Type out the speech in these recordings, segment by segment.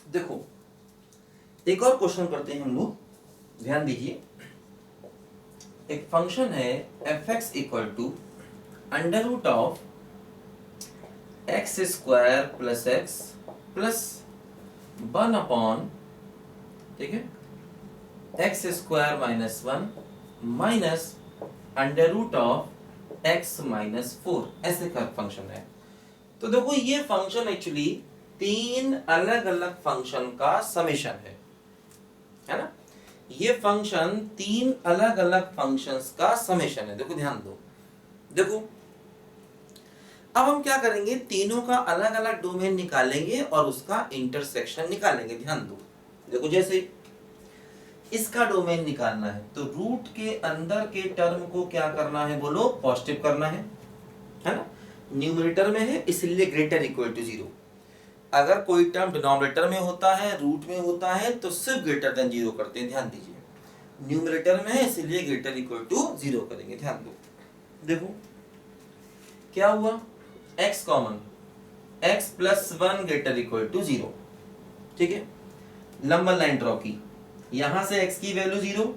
देखो एक और क्वेश्चन करते हैं हम लोग, ध्यान दीजिए। एक फंक्शन है f x equal to under root of x square plus x plus 1/, ठीक है, x square minus 1 minus under root of x minus 4, ऐसे का फंक्शन है। तो देखो ये फंक्शन एक्चुअली तीन अलग अलग फंक्शन का समेशन है ना। ये फंक्शन तीन अलग अलग फंक्शंस का समेशन है। देखो ध्यान दो, देखो अब हम क्या करेंगे, तीनों का अलग अलग डोमेन निकालेंगे और उसका इंटरसेक्शन निकालेंगे। ध्यान दो, देखो जैसे इसका डोमेन निकालना है तो रूट के अंदर के टर्म को क्या करना है, बोलो पॉजिटिव करना है ना। न्यूमरेटर में है इसलिए ग्रेटर इक्वल टू 0। अगर कोई टर्म डिनोमिनेटर में होता है, रूट में होता है, तो सिर्फ ग्रेटर देन 0 करते हैं। ध्यान दीजिए, न्यूमरेटर में है इसलिए ग्रेटर इक्वल टू 0 करेंगे। ध्यान दो, देखो क्या हुआ, x common, x plus 1 greater equal to 0, ठीक है। लंबा लाइन ड्रॉ की, यहां से x की वैल्यू 0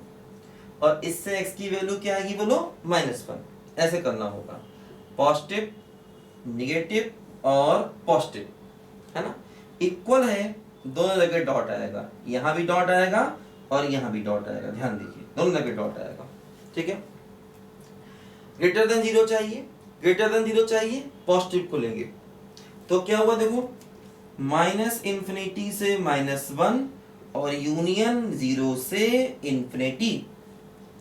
और इससे x की वैल्यू क्या आएगी, बोलो -1। ऐसे करना होगा, पॉजिटिव निगेटिव और पॉजिटिव, है ना। इक्वल है, दोनों जगह डॉट आएगा, यहां भी डॉट आएगा और यहां भी डॉट आएगा। ध्यान दीजिए, दोनों जगह डॉट आएगा, ठीक है। ग्रेटर देन 0 चाहिए, ग्रेटर देन 0 चाहिए, पॉजिटिव को लेंगे तो क्या हुआ, देखो -∞ से -1 और यूनियन 0 से इंफिनिटी,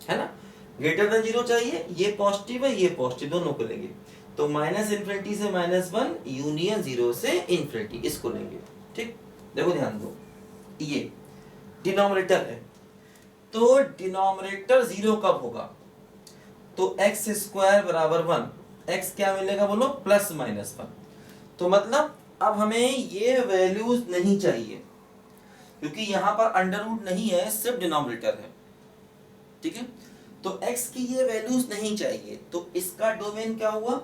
है ना। ग्रेटर देन 0 चाहिए, ये पॉजिटिव है ये पॉजिटिव, दोनों को लेंगे तो -∞ से -1 यूनियन 0 से इंफिनिटी, इसको लेंगे, ठीक। देखो ध्यान दो, ये डिनोमिनेटर है तो डिनोमिनेटर 0 कब होगा, तो एक्स स्क्वायर बराबर 1, एक्स क्या मिलेगा, बोलो +-1। तो मतलब अब हमें ये वैल्यूज नहीं चाहिए क्योंकि यहां पर अंडर रूट नहीं है, सिर्फ डिनोमिनेटर है, ठीक है। तो x की ये वैल्यूज नहीं चाहिए, तो इसका डोमेन क्या हुआ,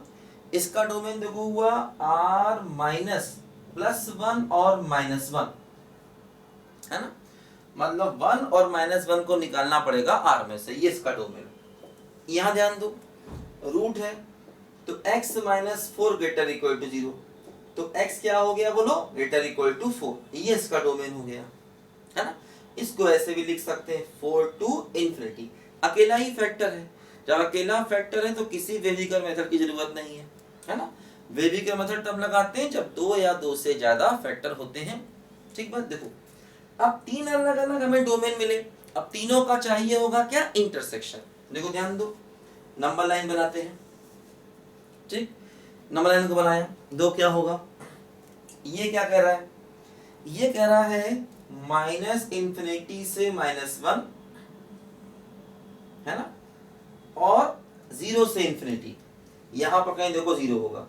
इसका डोमेन देखो हुआ r माइनस +1 और -1, है ना। मतलब 1 और -1 को निकालना पड़ेगा r में से, ये इसका डोमेन। यहां ध्यान दो, रूट है तो x -4 ग्रेटर इक्वल टू 0, तो x क्या हो गया, बोलो ग्रेटर इक्वल टू 4, ये इसका डोमेन हो गया, है ना। इसको ऐसे भी लिख सकते हैं 4 टू इंफिनिटी। अकेला ही फैक्टर है, जब अकेला फैक्टर है तो किसी वेविकर मेथड की जरूरत नहीं है ना। वेविकर मेथड तब लगाते हैं जब 2 या 2 से ज्यादा फैक्टर होते हैं, ठीक बात। देखो अब तीन अलग अलग हमें डोमेन मिले, अब तीनों का चाहिए होगा क्या, इंटरसेक्शन। देखो ध्यान दो, नंबर लाइन बनाते हैं, ठीक। नंबर लाइन को बनाया, दो क्या होगा, ये क्या कह रहा है, ये कह रहा है -∞ से -1, है ना, और 0 से इंफिनिटी, यहां पर कहीं देखो 0 होगा,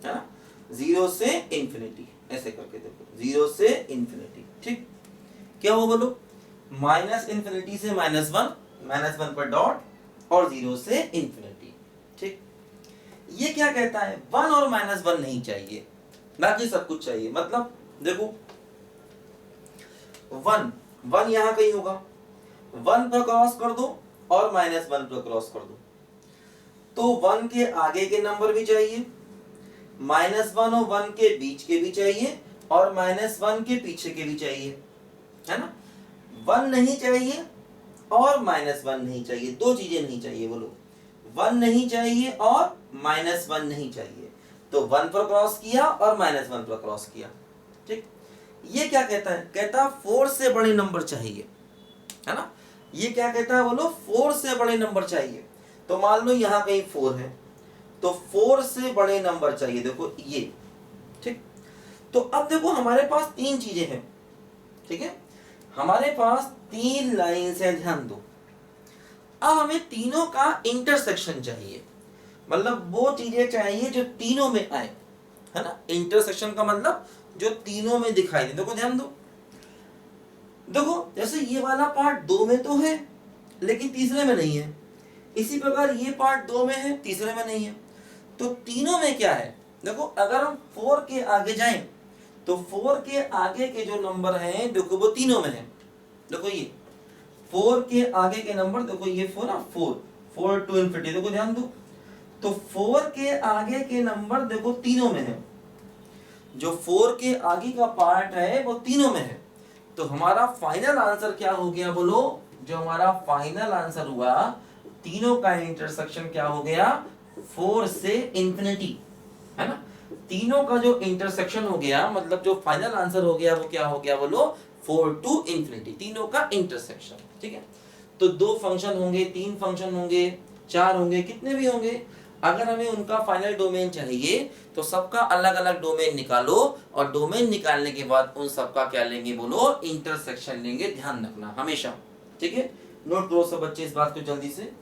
है ना, 0 से इंफिनिटी, ऐसे करके देखो 0 से इंफिनिटी, ठीक। क्या हो बोलो, -∞ से -1 पर डॉट और 0 से इंफिनिटी, ठीक। ये क्या कहता है, 1 और -1 नहीं चाहिए, बाकी सब कुछ चाहिए। मतलब देखो 1 यहां कहीं होगा, 1 पर क्रॉस कर दो और -1 पर क्रॉस कर दो, तो 1 के आगे के नंबर भी चाहिए, -1 और 1 के बीच के भी चाहिए और -1 के पीछे के भी चाहिए, है ना। 1 नहीं चाहिए और -1 नहीं चाहिए, दो चीजें नहीं चाहिए, बोलो 1 नहीं चाहिए और -1 नहीं चाहिए, तो 1 पर क्रॉस किया और -1 पर क्रॉस किया, ठीक। ये क्या कहता है, कहता 4 से बड़े नंबर चाहिए, है ना। ये क्या कहता है, बोलो 4 से बड़े नंबर चाहिए। तो मान लो यहां कहीं 4 है तो 4 से बड़े नंबर चाहिए, देखो ये, ठीक। तो अब देखो हमारे पास तीन चीजें हैं, ठीक है, हमारे पास 3 लाइंस हैं, ध्यान दो। अब हमें तीनों का इंटरसेक्शन चाहिए, मतलब वो चीजें चाहिए जो तीनों में आए, है ना। इंटरसेक्शन का मतलब जो तीनों में दिखाई दे। देखो ध्यान दो, देखो जैसे ये वाला पार्ट 2 में तो है लेकिन तीसरे में नहीं है, इसी प्रकार ये पार्ट 2 में है तीसरे में नहीं है, तो तीनों में क्या है, देखो अगर हम 4 के आगे जाएं तो 4 के आगे के जो नंबर हैं देखो वो तीनों में है। देखो ये 4 के आगे के नंबर देखो, ये 4 ना, 4 टू इन्फिनिटी, देखो ध्यान दो। तो 4 के आगे के नंबर देखो तीनों में है, जो 4 के आगे का पार्ट है वो तीनों में है। तो हमारा फाइनल आंसर क्या हो गया बोलो? जो हमारा फाइनल आंसर हुआ, तीनों का इंटरसेक्शन क्या हो गया? 4 से इंफिनिटी, है ना। तीनों का जो इंटरसेक्शन हो गया, मतलब जो फाइनल आंसर हो गया वो क्या हो गया बोलो? 4 टू इंफिनिटी, तीनों का इंटरसेक्शन। ठीक है, तो 2 फंक्शन होंगे, 3 फंक्शन होंगे, 4 होंगे, कितने भी होंगे, अगर हमें उनका फाइनल डोमेन चाहिए तो सबका अलग अलग डोमेन निकालो, और डोमेन निकालने के बाद उन सबका क्या लेंगे बोलो? इंटरसेक्शन लेंगे, ध्यान रखना हमेशा। ठीक है, नोट करो सब बच्चे इस बात को जल्दी से।